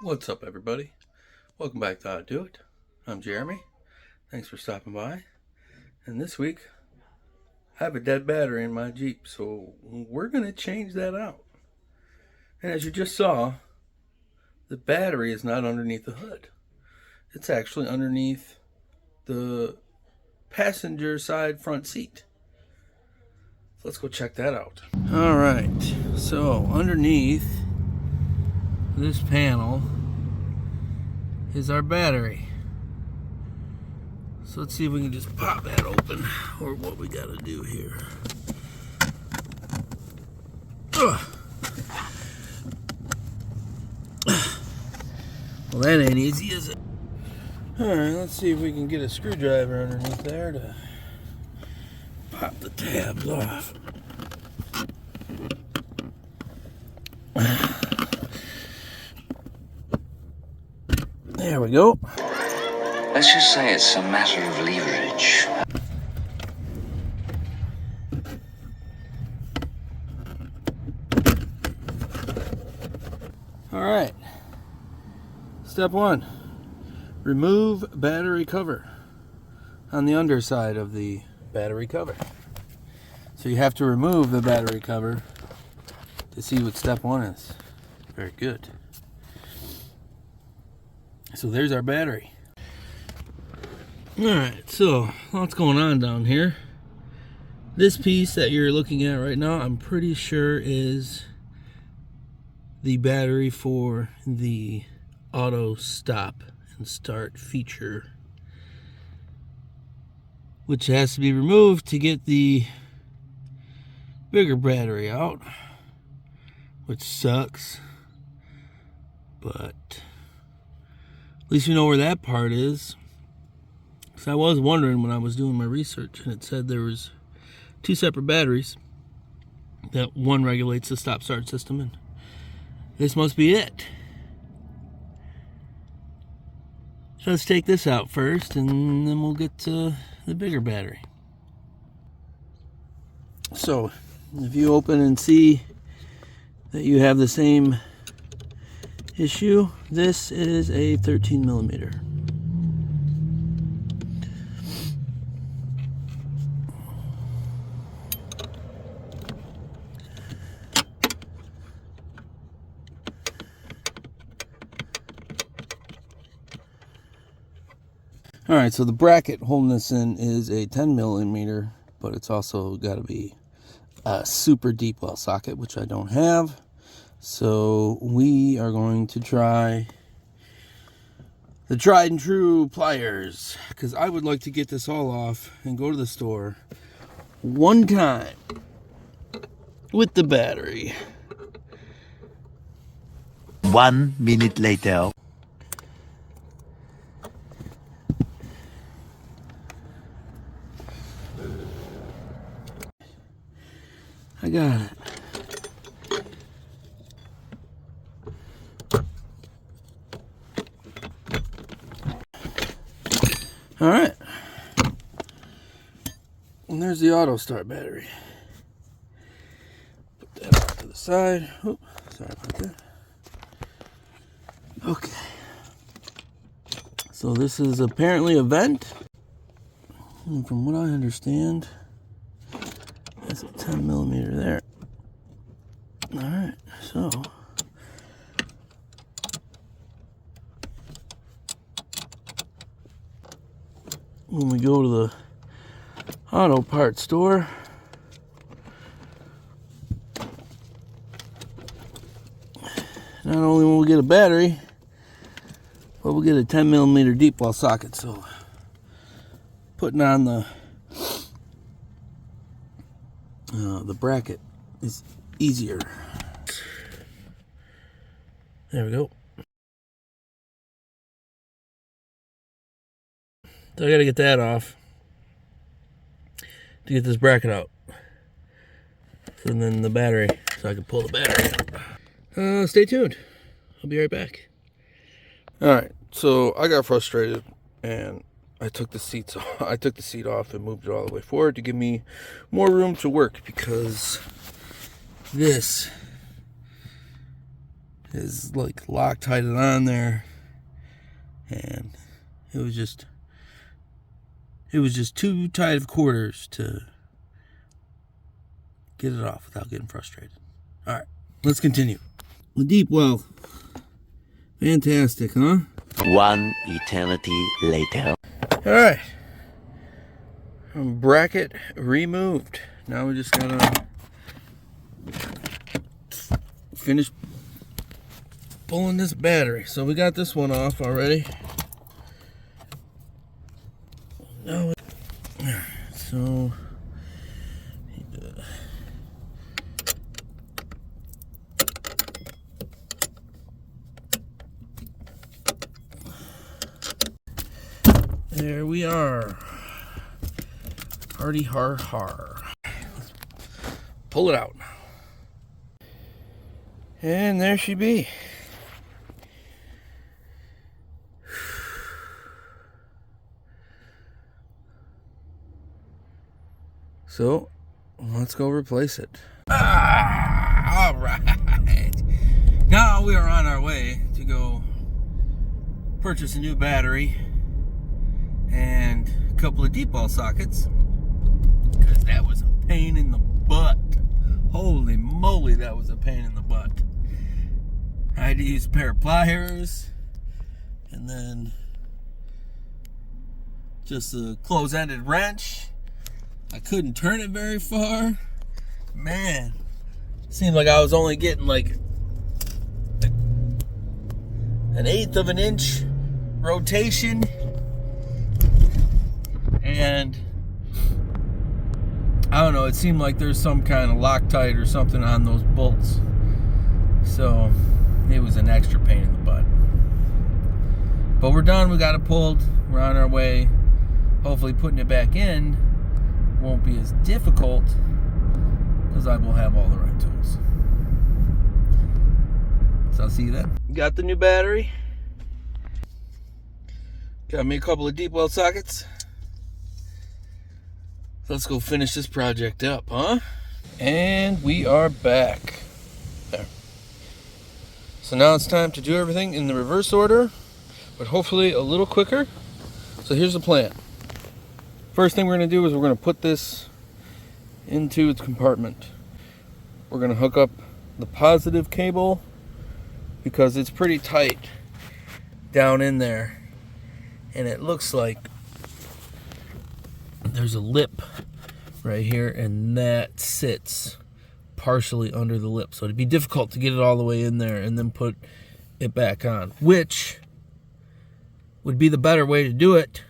What's up, everybody? Welcome back to How to Do It. I'm Jeremy. Thanks for stopping by. And this week, I have a dead battery in my Jeep, so we're going to change that out. And as you just saw, the battery is not underneath the hood. It's actually underneath the passenger side front seat. So let's go check that out. All right, so underneath this panel is our battery. So let's see if we can just pop that open, or what we gotta do here. Ugh. Well, that ain't easy, is it? Alright, let's see if we can get a screwdriver underneath there to pop the tabs off. There we go. Let's just say it's a matter of leverage. Alright. Step 1. Remove battery cover on the underside of the battery cover. So you have to remove the battery cover to see what step 1 is. Very good. So there's our battery. Alright, so what's going on down here? This piece that you're looking at right now, I'm pretty sure is the battery for the auto stop and start feature, which has to be removed to get the bigger battery out, which sucks, but at least we know where that part is. So I was wondering when I was doing my research, and it said there was 2 separate batteries, that one regulates the stop-start system, and this must be it. So let's take this out first, and then we'll get to the bigger battery. So if you open and see that you have the same issue, this is a 13 millimeter. Alright, so the bracket holding this in is a 10 millimeter, but it's also got to be a super deep well socket, which I don't have. So we are going to try the tried and true pliers, because I would like to get this all off and go to the store one time with the battery. 1 minute later. I got it. All right. And there's the auto start battery. Put that off to the side. Oh, sorry about that. Okay. So this is apparently a vent. And from what I understand, that's a 10 millimeter there. Alright, so when we go to the auto parts store, not only will we get a battery, but we'll get a 10 millimeter deep well socket. So putting on the bracket is easier. There we go. So I gotta get that off to get this bracket out. And then the battery, so I can pull the battery out. Stay tuned. I'll be right back. Alright, so I got frustrated and I took the seat off and moved it all the way forward to give me more room to work, because this is like Loctited on there, and it was just too tight of quarters to get it off without getting frustrated. All right, let's continue. The deep well. Fantastic, huh? One eternity later. All right. Bracket removed. Now we just gotta finish pulling this battery. So we got this one off already. Now, so there we are. Hardy har har. Let's pull it out. And there she be. So, let's go replace it. All right. Now we are on our way to go purchase a new battery and a couple of deep wall sockets, because that was a pain in the butt. Holy moly, that was a pain in the butt. I had to use a pair of pliers and then just a close-ended wrench. I couldn't turn it very far. Man, seemed like I was only getting like an eighth of an inch rotation. And I don't know, it seemed like there's some kind of Loctite or something on those bolts. So it was an extra pain in the butt. But we're done, we got it pulled, we're on our way. Hopefully putting it back in won't be as difficult, because I will have all the right tools. So I'll see you then. Got the new battery. Got me a couple of deep well sockets. Let's go finish this project up, huh? And we are back. There. So now it's time to do everything in the reverse order, but hopefully a little quicker. So here's the plan. First thing we're going to do is we're going to put this into its compartment. We're going to hook up the positive cable because it's pretty tight down in there, and it looks like there's a lip right here, and that sits partially under the lip, so it'd be difficult to get it all the way in there and then put it back on, which would be the better way to do it,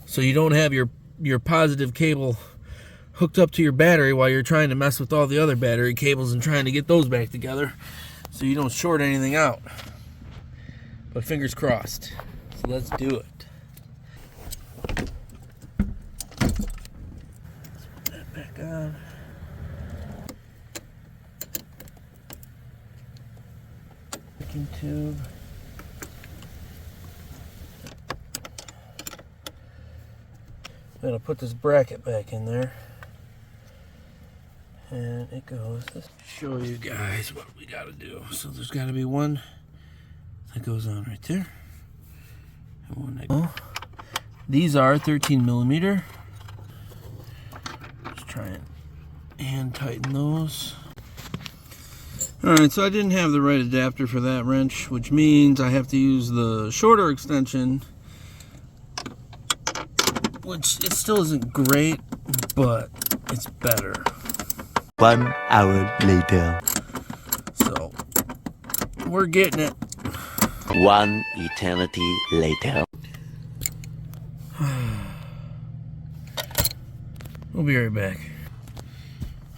so you don't have your positive cable hooked up to your battery while you're trying to mess with all the other battery cables and trying to get those back together, so you don't short anything out. But fingers crossed. So let's do it. Let's put that back on. Picking tube. I'm gonna put this bracket back in there, and it goes. Let's show you guys what we gotta do. So there's gotta be one that goes on right there, and one that goes. These are 13 millimeter. Just try and hand tighten those. All right, so I didn't have the right adapter for that wrench, which means I have to use the shorter extension, which it still isn't great, but it's better. 1 hour later. So we're getting it. 1 eternity later. We'll be right back.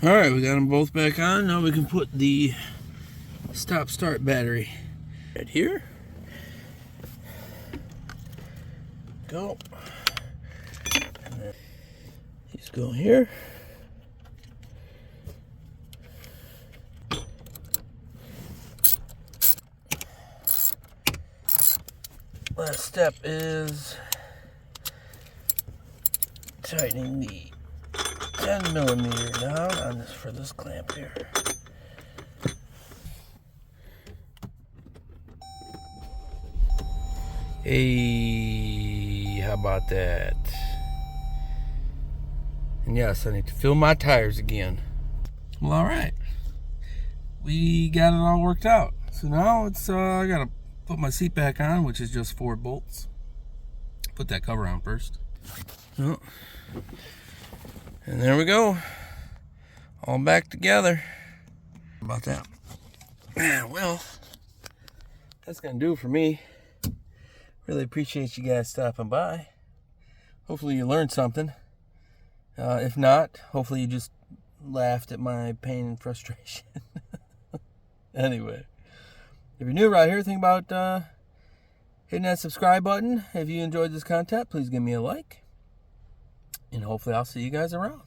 All right, we got them both back on. Now we can put the stop-start battery right here. Go. And then these go here. Last step is tightening the 10 millimeter down on this for this clamp here. Hey, how about that? And yes, I need to fill my tires again. Well, all right. We got it all worked out. So now it's I gotta put my seat back on, which is just 4 bolts. Put that cover on first. Oh. And there we go. All back together. How about that? Well, that's gonna do it for me. Really appreciate you guys stopping by. Hopefully you learned something. If not, hopefully you just laughed at my pain and frustration. Anyway, if you're new around here, think about hitting that subscribe button. If you enjoyed this content, please give me a like. And hopefully I'll see you guys around.